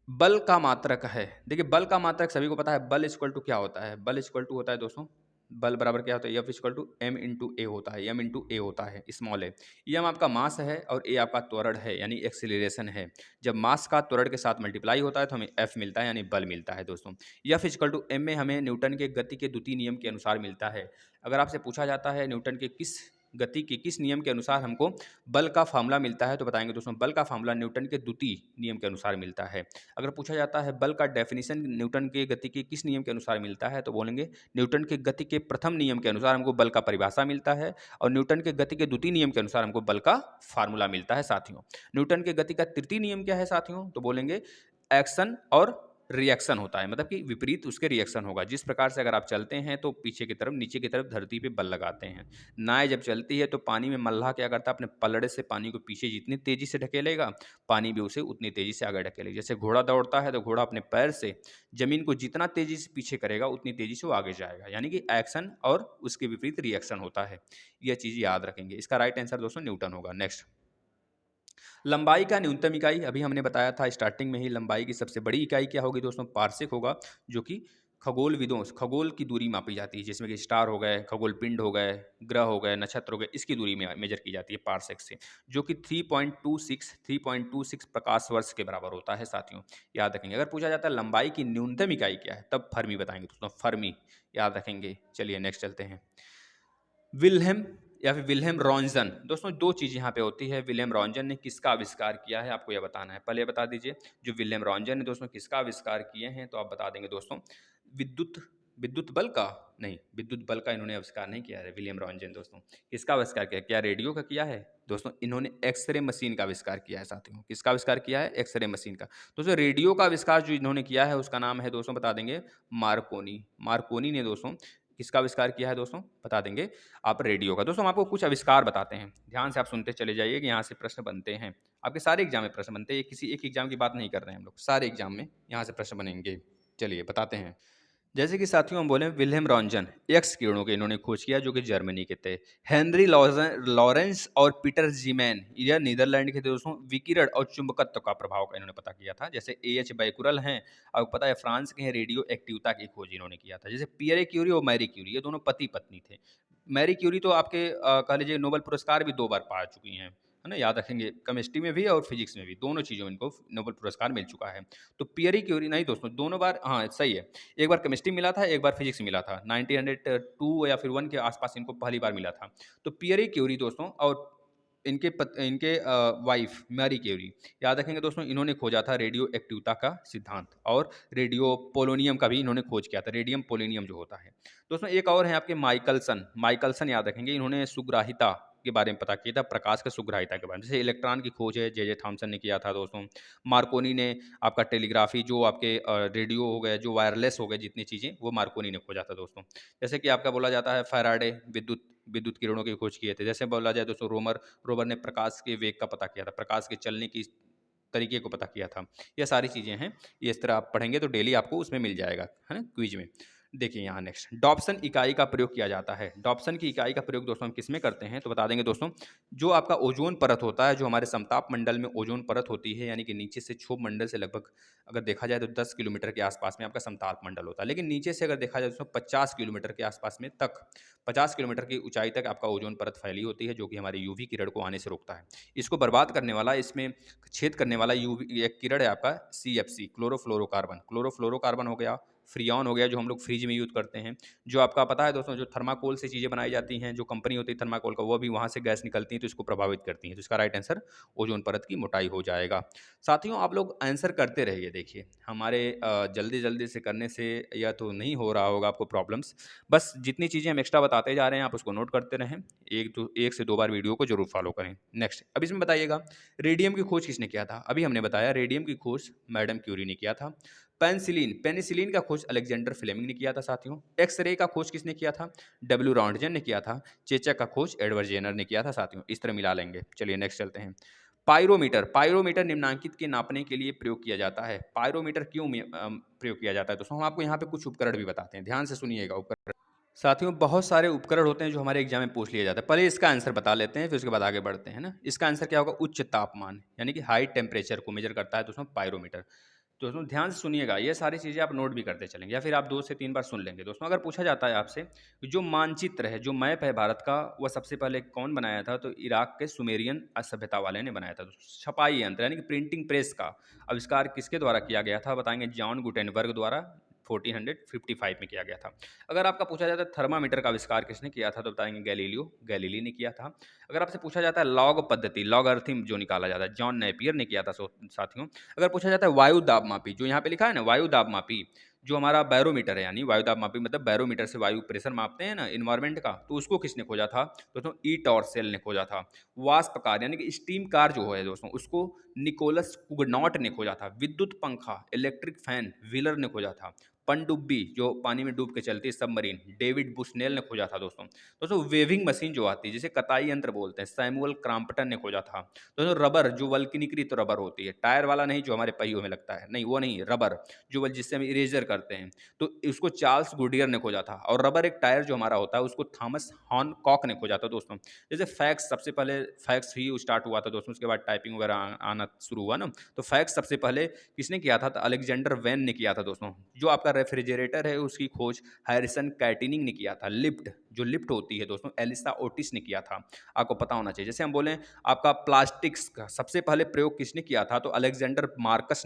Speaker 1: बल का मात्रक है। देखिए बल का मात्रक सभी को पता है, बल इक्वल टू क्या होता है? बल इक्वल टू होता है दोस्तों, बल बराबर क्या होता है? F equal to M into A होता है, एम इंटू ए होता है, स्मॉल ए। एम आपका मास है और ए आपका त्वरण है, यानी एक्सीलरेशन है। जब मास का त्वरण के साथ मल्टीप्लाई होता है तो हमें एफ मिलता है, यानी बल मिलता है दोस्तों। एफ इक्वल टू एम में हमें न्यूटन के गति के द्वितीय नियम के अनुसार मिलता है। अगर आपसे पूछा जाता है न्यूटन के किस गति के किस नियम के अनुसार हमको बल का फार्मूला मिलता है, तो बताएंगे दोस्तों बल का फार्मूला न्यूटन के द्वितीय नियम के अनुसार मिलता है। अगर पूछा जाता है बल का डेफिनेशन न्यूटन के गति के किस नियम के अनुसार मिलता है, तो बोलेंगे न्यूटन के गति के प्रथम नियम के अनुसार हमको बल का परिभाषा मिलता है, और न्यूटन के गति के द्वितीय नियम के अनुसार हमको बल का फार्मूला मिलता है साथियों। न्यूटन के गति का तृतीय नियम क्या है साथियों? तो बोलेंगे एक्शन और रिएक्शन होता है, मतलब कि विपरीत उसके रिएक्शन होगा। जिस प्रकार से अगर आप चलते हैं तो पीछे की तरफ, नीचे की तरफ धरती पे बल लगाते हैं। नाव जब चलती है तो पानी में मल्लाह क्या करता है? अपने पलड़े से पानी को पीछे जितनी तेजी से ढकेलेगा, पानी भी उसे उतनी तेजी से आगे ढकेलेगा। जैसे घोड़ा दौड़ता है तो घोड़ा अपने पैर से जमीन को जितना तेजी से पीछे करेगा उतनी तेजी से वो आगे जाएगा, यानी कि एक्शन और उसके विपरीत रिएक्शन होता है। यह चीज़ याद रखेंगे। इसका राइट आंसर दोस्तों न्यूटन होगा। नेक्स्ट, लंबाई का न्यूनतम इकाई, अभी हमने बताया था स्टार्टिंग में ही, लंबाई की सबसे बड़ी इकाई क्या होगी दोस्तों? पार्सेक होगा, जो कि खगोलविदों खगोल की दूरी मापी जाती है, जिसमें कि स्टार हो गए, खगोल पिंड हो गए, ग्रह हो गए, नक्षत्र हो गए, इसकी दूरी में मेजर की जाती है पार्सेक से, जो कि 3.26 प्रकाश वर्ष के बराबर होता है साथियों। याद रखेंगे। अगर पूछा जाता है लंबाई की न्यूनतम इकाई क्या है, तब फर्मी बताएंगे दोस्तों, फर्मी याद रखेंगे। चलिए नेक्स्ट चलते हैं। विल्हेम या फिर विल्हेम रॉन्जन, दोस्तों दो चीज़ यहाँ पे होती है। विल्हेम रॉन्जन ने किसका आविष्कार किया है, आपको यह बताना है। पहले बता दीजिए, जो विल्हेम रॉन्जन ने दोस्तों किसका आविष्कार किए हैं, तो आप बता देंगे दोस्तों विद्युत विद्युत बल का, नहीं, विद्युत बल का इन्होंने आविष्कार नहीं किया है विलियम रॉन्जन दोस्तों। किसका आविष्कार किया? क्या रेडियो का किया है दोस्तों? इन्होंने एक्सरे मशीन का आविष्कार किया है साथियों। किसका आविष्कार किया है? एक्सरे मशीन का। दोस्तों रेडियो का आविष्कार जो इन्होंने किया है उसका नाम है दोस्तों, बता देंगे, मार्कोनी। मार्कोनी ने दोस्तों किसका आविष्कार किया है दोस्तों? बता देंगे आप, रेडियो का। दोस्तों हम आपको कुछ आविष्कार बताते हैं, ध्यान से आप सुनते चले जाइए कि यहाँ से प्रश्न बनते हैं। आपके सारे एग्जाम में प्रश्न बनते हैं, किसी एक एग्जाम की बात नहीं कर रहे हैं हम लोग, सारे एग्जाम में यहाँ से प्रश्न बनेंगे। चलिए बताते हैं। जैसे कि साथियों हम बोले, विल्हेम रॉन्जन एक्स किरणों के इन्होंने खोज किया, जो कि जर्मनी के थे। हेनरी लॉरेंस और पीटर जीमैन, यह नीदरलैंड के थे दोस्तों। विकिरण और चुंबकत्व का प्रभाव का इन्होंने पता किया था। जैसे एच बैकुरल हैं, आपको पता है फ्रांस के हैं, रेडियो एक्टिविटा की खोज इन्होंने किया था। जैसे पियरे क्यूरी और मैरी क्यूरी, ये दोनों पति पत्नी थे। मैरी क्यूरी तो आपके कह लीजिए नोबेल पुरस्कार भी 2 बार पा चुकी हैं, है ना। याद रखेंगे, केमिस्ट्री में भी और फिजिक्स में भी, दोनों चीज़ों में इनको नोबेल पुरस्कार मिल चुका है। तो पियरे क्यूरी नहीं दोस्तों, दोनों बार, हाँ सही है, एक बार केमिस्ट्री मिला था, एक बार फिजिक्स मिला था। 1902 या फिर 1 के आसपास इनको पहली बार मिला था। तो पियरे क्यूरी दोस्तों और इनके वाइफ मैरी क्यूरी, याद रखेंगे दोस्तों, इन्होंने खोजा था रेडियो एक्टिविटा का सिद्धांत, और रेडियो पोलोनियम का भी इन्होंने खोज किया था, रेडियम पोलोनियम जो होता है दोस्तों। एक और है आपके माइकलसन, माइकलसन याद रखेंगे, इन्होंने सुग्राहिता के बारे में पता किया था, प्रकाश के सुग्राहिता के बारे में। जैसे इलेक्ट्रॉन की खोज है, जे थॉमसन ने किया था दोस्तों। मार्कोनी ने आपका टेलीग्राफी, जो आपके रेडियो हो गए, जो वायरलेस हो गए, जितनी चीज़ें, वो मार्कोनी ने खोजा था दोस्तों। जैसे कि आपका बोला जाता है फैराडे विद्युत विद्युत किरणों की खोज किए थे। जैसे बोला जाए दोस्तों रोवर ने प्रकाश के वेग का पता किया था, प्रकाश के चलने की तरीके को पता किया था। ये सारी चीज़ें हैं, ये इस तरह आप पढ़ेंगे तो डेली आपको उसमें मिल जाएगा, है ना, क्विज में। देखिए यहाँ नेक्स्ट डॉप्सन इकाई का प्रयोग किया जाता है। डॉप्सन की इकाई का प्रयोग दोस्तों हम किस में करते हैं तो बता देंगे दोस्तों, जो आपका ओजोन परत होता है, जो हमारे समताप मंडल में ओजोन परत होती है, यानी कि नीचे से क्षोभ मंडल से लगभग अगर देखा जाए तो 10 किलोमीटर के आसपास में आपका समताप मंडल होता है, लेकिन नीचे से अगर देखा जाए दोस्तों 50 किलोमीटर के आसपास में तक, 50 किलोमीटर की ऊंचाई तक आपका ओजोन परत फैली होती है, जो कि हमारे यूवी किरण को आने से रोकता है। इसको बर्बाद करने वाला, इसमें छेद करने वाला यूवी एक किरण है आपका CFC, क्लोरोफ्लोरोकार्बन। क्लोरोफ्लोरोकार्बन हो गया, फ्रियॉन हो गया जो हम लोग फ्रिज में यूज़ करते हैं, जो आपका पता है दोस्तों, जो थर्माकोल से चीज़ें बनाई जाती हैं, जो कंपनी होती है थर्माकोल का, वो भी वहाँ से गैस निकलती है तो इसको प्रभावित करती हैं। तो इसका राइट आंसर ओजोन परत की मोटाई हो जाएगा। साथियों आप लोग आंसर करते रहिए, देखिए हमारे जल्दी जल्दी से करने से या तो नहीं हो रहा होगा आपको प्रॉब्लम्स, बस जितनी चीज़ें हम एक्स्ट्रा बताते जा रहे हैं आप उसको नोट करते रहें, एक से दो बार वीडियो को जरूर फॉलो करें। नेक्स्ट अब इसमें बताइएगा, रेडियम की खोज किसने किया था? अभी हमने बताया रेडियम की खोज मैडम क्यूरी ने किया था। पेनिसिलिन पेनिसिलिन का खोज अलेक्जेंडर फ्लेमिंग ने किया था साथियों। एक्सरे का खोज किसने किया था? डब्ल्यू रॉन्टजन ने किया था। चेचक का खोज एडवर्ड जेनर ने किया था साथियों। इस तरह मिला लेंगे। चलिए नेक्स्ट चलते हैं। पायरोमीटर पायरोमीटर निम्नांकित के नापने के लिए प्रयोग किया जाता है। पायरोमीटर क्यों प्रयोग किया जाता है दोस्तों? हम आपको यहाँ पे कुछ उपकरण भी बताते हैं, ध्यान से सुनिएगा। उपकरण साथियों बहुत सारे उपकरण होते हैं जो हमारे एग्जाम में पूछ लिया जाता है। पहले इसका आंसर बता लेते हैं, फिर उसके बाद आगे बढ़ते हैं ना। इसका आंसर क्या होगा? उच्च तापमान यानी कि हाई टेम्परेचर को मेजर करता है दोस्तों पायरोमीटर। तो दोस्तों ध्यान से सुनिएगा, ये सारी चीज़ें आप नोट भी करते चलेंगे या फिर आप 2 से 3 बार सुन लेंगे। दोस्तों अगर पूछा जाता है आपसे, जो मानचित्र है, जो मैप है भारत का, वह सबसे पहले कौन बनाया था? तो इराक के सुमेरियन सभ्यता वाले ने बनाया था। दोस्तों छपाई यंत्र यानी कि प्रिंटिंग प्रेस का आविष्कार किसके द्वारा किया गया था? बताएंगे जॉन गुटेनबर्ग द्वारा 1455 में किया गया था। अगर आपका पूछा जाता है थर्मामीटर का आविष्कार किसने किया था? तो बताएंगे गैलीलियो गैलीली ने किया था। अगर आपसे पूछा जाता है लॉग पद्धति, लॉगरिथम जो निकाला जाता है, जॉन नेपियर ने किया था साथियों। अगर पूछा जाता है वायु दाब मापी, जो यहाँ पे लिखा है ना वायु दाब मापी, जो हमारा बैरोमीटर है, यानी वायु दाब मापी मतलब बैरोमीटर से वायु प्रेशर मापते हैं ना इन्वायरमेंट का, तो उसको किसने खोजा था? दोस्तों ई टॉर्सेल ने खोजा था। वाष्प कार यानी कि स्टीम कार जो है दोस्तों, उसको निकोलस कुगनॉट ने खोजा था। विद्युत पंखा इलेक्ट्रिक फैन व्हीलर ने खोजा था। पनडुब्बी जो पानी में डूब के चलती है सबमरीन, डेविड बुशनेल ने खोजा था दोस्तों। दोस्तों वेविंग मशीन जो आती है जिसे कताई यंत्र बोलते हैं, सैमुअल क्रॉम्पटन ने खोजा था। दोस्तों रबर जो वल्कनीकृत रबर होती है, टायर वाला नहीं जो हमारे पहियों में लगता है, नहीं वो नहीं, रबर जो जिससे हम इरेजर करते हैं, तो उसको चार्ल्स गुडियर ने खोजा था। और रबर एक टायर जो हमारा होता है उसको थॉमस हॉनकॉक ने खोजा था दोस्तों। जैसे फैक्स, सबसे पहले फैक्स ही स्टार्ट हुआ था दोस्तों, उसके बाद टाइपिंग वगैरह आना शुरू हुआ ना, तो फैक्स सबसे पहले किसने किया था? तो अलेक्जेंडर वैन ने किया था दोस्तों। जो आपका रेफ्रिजरेटर है उसकी खोज हैरिसन कैटिनिंग ने किया था। लिफ्ट जो लिफ्ट होती है दोस्तों, एलिसा ओटिस ने किया था। आपको पता होना चाहिए। जैसे हम बोलें आपका प्लास्टिक्स का सबसे पहले प्रयोग किसने किया था? तो अलेक्जेंडर पार्कस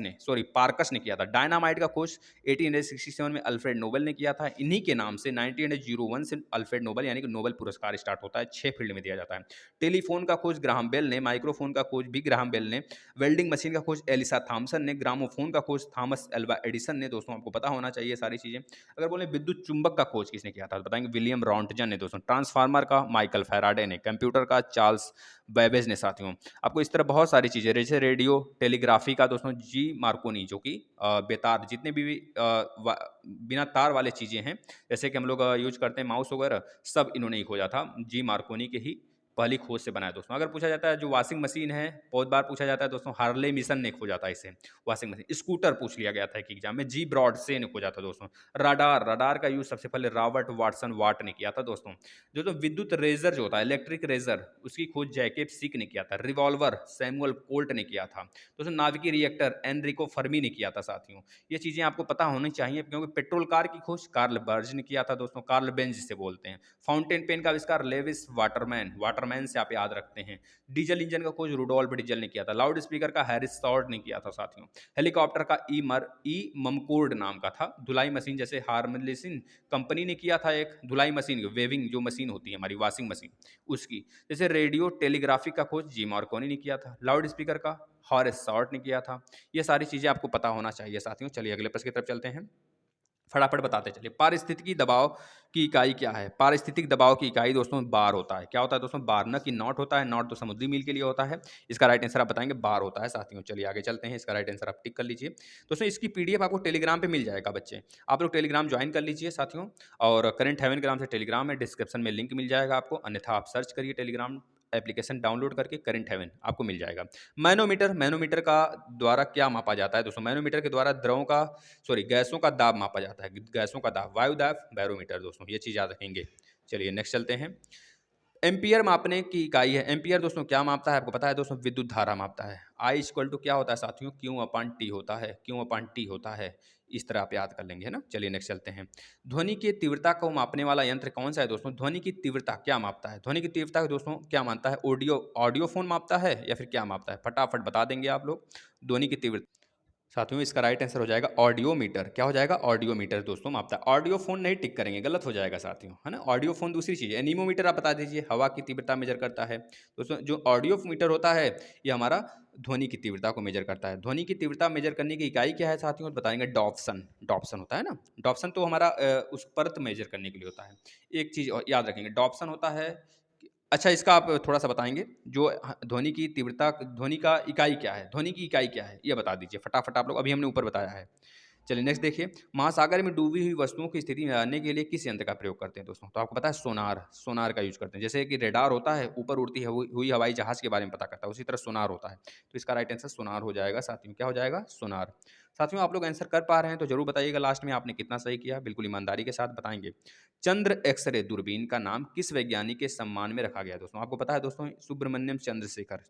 Speaker 1: ने किया था। डायनामाइट का खोज 1867 में अल्फ्रेड नोबेल ने किया था। इन्हीं के नाम से 1901 से अल्फ्रेड नोबेल यानी कि नोबेल पुरस्कार स्टार्ट होता है, 6 फील्ड में दिया जाता है। टेलीफोन का खोज ग्राहम बेल ने, माइक्रोफोन का खोज भी ग्राहम बेल ने, वेल्डिंग मशीन का खोज एलिसा थॉमसन ने, ग्रामोफोन का खोज थॉमस एल्वा एडिसन ने। दोस्तों आपको पता होना चाहिए सारी चीजें। अगर बोले विद्युत चुंबक का खोज किसने किया था? तो बताएंगे विलियम रॉन्टजन ने दोस्तों। ट्रांसफार्मर का माइकल फैराडे ने, कंप्यूटर का चार्ल्स बेबेज ने साथियों। आपको इस तरह बहुत सारी चीजें, जैसे रेडियो टेलीग्राफी का दोस्तों जी मार्कोनी, जो कि बेतार जितने भी बिना तार वाले चीजें हैं, जैसे कि हम लोग यूज करते हैं माउस वगैरह, सब इन्होंने ही खोजा था। जी मार्कोनी के ही पहली खोज से बनाया दोस्तों। अगर पूछा जाता है जो वॉशिंग मशीन है, बहुत बार पूछा जाता है दोस्तों, हार्ले मिशन ने खोजा था इसे, वॉशिंग मशीन। स्कूटर पूछ लिया गया था एक एग्जाम में, जी ब्रॉड से ने खोजा था दोस्तों। रडार का यूज सबसे पहले रॉबर्ट वाटसन वाट ने किया था दोस्तों। जो तो विद्युत रेजर जो होता है, इलेक्ट्रिक रेजर, उसकी खोज जैकेब सीक ने किया था। रिवॉल्वर सैमुअल कोल्ट ने किया था दोस्तों। नाभिकीय रिएक्टर एनरिको फर्मी ने किया था साथियों। ये चीजें आपको पता होनी चाहिए, क्योंकि पेट्रोल कार की खोज कार्ल बर्ज ने किया था दोस्तों, कार्ल बेंज जिसे बोलते हैं। फाउंटेन पेन का आविष्कार लेविस वाटरमैन से आप याद रखते हैं। डीजल इंजन का खोज रुडोल्फ डीजल ने किया था। लाउड स्पीकर का हैरिस सॉर्ड ने किया था साथियों। हेलीकॉप्टर का ई ममकोर्ड नाम का था। धुलाई मशीन जैसे हार्मलिसिन कंपनी ने किया था एक धुलाई मशीन, वेविंग जो मशीन होती है हमारी वॉशिंग मशीन उसकी। जैसे रेडियो टेलीग्राफी का खोज जी मार्कोनी ने किया था। लाउड स्पीकर का हॉरेस सॉर्ट ने किया था। ये सारी चीजें आपको पता होना चाहिए साथियों। चलिए अगले प्रश्न की तरफ चलते हैं, फटाफट बताते चलिए। पारिस्थितिकी दबाव की इकाई क्या है? पारिस्थितिक दबाव की इकाई दोस्तों बार होता है। क्या होता है दोस्तों? बार, न कि नॉट होता है। नॉट तो समुद्री मील के लिए होता है। इसका राइट आंसर आप बताएंगे बार होता है साथियों। चलिए आगे चलते हैं, इसका राइट आंसर आप टिक कर लीजिए दोस्तों। इसकी पीडीएफ आपको टेलीग्राम पे मिल जाएगा बच्चे, आप लोग टेलीग्राम ज्वाइन कर लीजिए साथियों। और करंट हेवन के नाम से टेलीग्राम है, डिस्क्रिप्शन में लिंक मिल जाएगा आपको, अन्यथा आप सर्च करिए टेलीग्राम एप्लीकेशन डाउनलोड करके करंट हेवन आपको मिल जाएगा। मैनोमीटर, मैनोमीटर का द्वारा क्या मापा जाता है दोस्तों? मैनोमीटर के द्वारा द्रवों का गैसों का दाब मापा जाता है, गैसों का दाब, वायु दाब, बैरोमीटर दोस्तों, ये चीज़ याद रखेंगे। चलिए नेक्स्ट चलते हैं। एम्पियर मापने की इकाई है। एम्पियर दोस्तों क्या मापता है? आपको पता है दोस्तों, विद्युत धारा मापता है। आई इक्वल टू क्या होता है साथियों? क्यू अपान टी होता है, क्यू अपान टी होता है। इस तरह आप याद कर लेंगे, है ना। चलिए नेक्स्ट चलते हैं। ध्वनि की तीव्रता को मापने वाला यंत्र कौन सा है दोस्तों? ध्वनि की तीव्रता क्या मापता है? ध्वनि की तीव्रता दोस्तों क्या मानता है? ऑडियो फोन मापता है या फिर क्या मापता है? फटाफट बता देंगे आप लोग। ध्वनि की तीव्रता साथियों, इसका राइट आंसर हो जाएगा ऑडियोमीटर। क्या हो जाएगा? ऑडियोमीटर दोस्तों मापता है। ऑडियो फोन नहीं टिक करेंगे, गलत हो जाएगा साथियों, है ना। ऑडियो फोन दूसरी चीज़ है। एनीमोमीटर आप बता दीजिए, हवा की तीव्रता मेजर करता है दोस्तों। जो ऑडियो मीटर होता है ये हमारा ध्वनि की तीव्रता को मेजर करता है। ध्वनि की तीव्रता मेजर करने की इकाई क्या है साथियों? बताएंगे डॉप्सन। डॉप्सन होता है ना, डॉप्सन तो हमारा उस परत मेजर करने के लिए होता है। एक चीज़ और याद रखेंगे, डॉप्सन होता है अच्छा, इसका आप थोड़ा-सा बताएँगे, जो ध्वनि की तीव्रता, ध्वनि का इकाई क्या है? ध्वनि की इकाई क्या है? ये बता दीजिए फटाफट आप लोग, अभी हमने ऊपर बताया है। चलिए नेक्स्ट देखिए, महासागर में डूबी हुई वस्तुओं की स्थिति में जानने के लिए किस यंत्र का प्रयोग करते हैं दोस्तों? तो आपको पता है सोनार, सोनार का यूज़ करते हैं। जैसे कि रेडार होता है, ऊपर उड़ती हुई हवाई जहाज़ के बारे में पता करता है, उसी तरह सोनार होता है। तो इसका राइट आंसर सोनार हो जाएगा साथियों। क्या हो जाएगा? सोनार। साथियों आप लोग आंसर कर पा रहे हैं तो ज़रूर बताइएगा लास्ट में आपने कितना सही किया, बिल्कुल ईमानदारी के साथ बताएँगे। चंद्र एक्स-रे दूरबीन का नाम किस वैज्ञानिक के सम्मान में रखा गया दोस्तों? आपको पता है दोस्तों, सुब्रमण्यम चंद्रशेखर,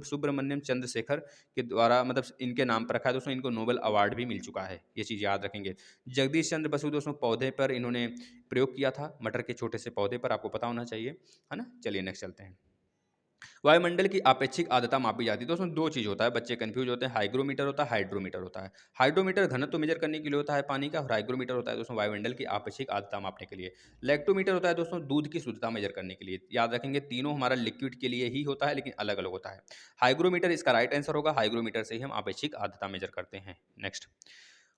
Speaker 1: सुब्रमण्यम चंद्रशेखर के द्वारा मतलब इनके नाम पर रखा है दोस्तों। इनको नोबेल अवार्ड भी मिल चुका है, ये चीज़ याद रखेंगे। जगदीश चंद्र बसु दोस्तों पौधे पर इन्होंने प्रयोग किया था, मटर के छोटे से पौधे पर, आपको पता होना चाहिए, है ना। चलिए नेक्स्ट चलते हैं। वायुमंडल की आपेक्षिक आर्द्रता मापी जाती है दोस्तों। दो चीज़ होता है, बच्चे कंफ्यूज होते हैं, हाइग्रोमीटर होता है, हाइड्रोमीटर होता है। हाइड्रोमीटर घनत्व मेजर करने के लिए होता है पानी का, और हाइग्रोमीटर होता है दोस्तों वायुमंडल की आपेक्षिक आर्द्रता मापने के लिए। लैक्टोमीटर होता है दोस्तों दूध की शुद्धता मेजर करने के लिए। याद रखेंगे तीनों हमारा लिक्विड के लिए ही होता है, लेकिन अलग अलग होता है। हाइग्रोमीटर इसका राइट आंसर होगा, हाइग्रोमीटर से ही हम आपेक्षिक आर्द्रता मेजर करते हैं। नेक्स्ट,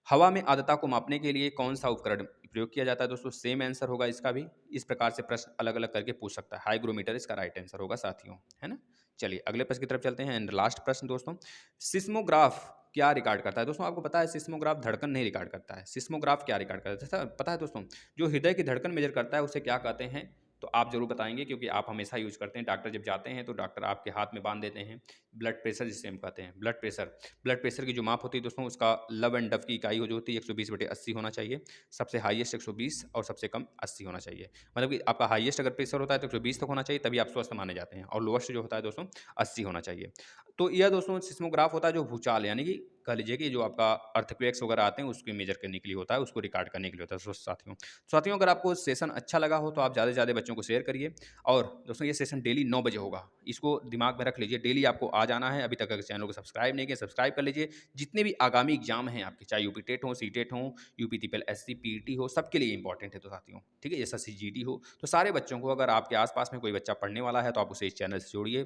Speaker 1: हवा में आर्द्रता को मापने के लिए कौन सा उपकरण प्रयोग किया जाता है दोस्तों? सेम आंसर होगा इसका भी। इस प्रकार से प्रश्न अलग अलग करके पूछ सकता है। हाइग्रोमीटर इसका राइट आंसर होगा साथियों, है ना। चलिए अगले प्रश्न की तरफ चलते हैं, एंड लास्ट प्रश्न दोस्तों। सिस्मोग्राफ क्या रिकॉर्ड करता है दोस्तों? आपको पता है सिस्मोग्राफ धड़कन नहीं रिकॉर्ड करता है। सिस्मोग्राफ क्या रिकॉर्ड करता है पता है दोस्तों? जो हृदय की धड़कन मेजर करता है उसे क्या कहते हैं? तो आप जरूर बताएंगे, क्योंकि आप हमेशा यूज करते हैं। डॉक्टर जब जाते हैं तो डॉक्टर आपके हाथ में बांध देते हैं ब्लड प्रेशर, जिसे हम कहते हैं ब्लड प्रेशर। ब्लड प्रेशर की जो माप होती है दोस्तों, उसका लव एंड डव की इकाई हो जो होती है 120/80 होना चाहिए। सबसे हाईएस्ट 120 और सबसे कम 80 होना चाहिए। मतलब कि आपका हाईएस्ट अगर प्रेशर होता है तो 120 तक होना चाहिए, तभी आप स्वस्थ माने जाते हैं, और लोएस्ट जो होता है दोस्तों 80 होना चाहिए। तो यह दोस्तों सिस्मोग्राफ होता है जो भूचाल, यानी कि कह लीजिए कि जो आपका अर्थक्वेक्स वगैरह आते हैं उसको मेजर करने के लिए होता है, उसको रिकॉर्ड करने के लिए होता है। साथियों साथियों अगर आपको सेशन अच्छा लगा हो तो आप ज़्यादा से ज़्यादा बच्चों को शेयर करिए। और दोस्तों ये सेशन डेली 9 बजे होगा, इसको दिमाग में रख लीजिए। डेली आपको आ जाना है। अभी तक अगर चैनल को सब्सक्राइब नहीं किया, सब्सक्राइब कर लीजिए। जितने भी आगामी एग्जाम हैं आपके, चाहे यूपी टेट हो, सी टेट हो, यूपी ट्रिपल एससी, पीईटी हो, सबके लिए इंपॉर्टेंट है तो साथियों, ठीक है। एसएससी जीडी हो, तो सारे बच्चों को, अगर आपके आसपास में कोई बच्चा पढ़ने वाला है तो आप उसे इस चैनल से जोड़िए।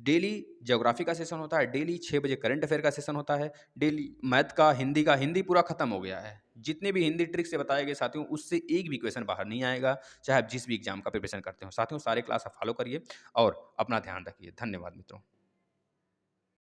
Speaker 1: डेली ज्योग्राफी का सेशन होता है, डेली 6 बजे करंट अफेयर का सेशन होता है, डेली मैथ का, हिंदी पूरा खत्म हो गया है। जितने भी हिंदी ट्रिक से बताए गए साथियों, उससे एक भी क्वेश्चन बाहर नहीं आएगा, चाहे आप जिस भी एग्जाम का प्रिपरेशन करते हो। साथियों सारे क्लास आप फॉलो करिए और अपना ध्यान रखिए। धन्यवाद मित्रों।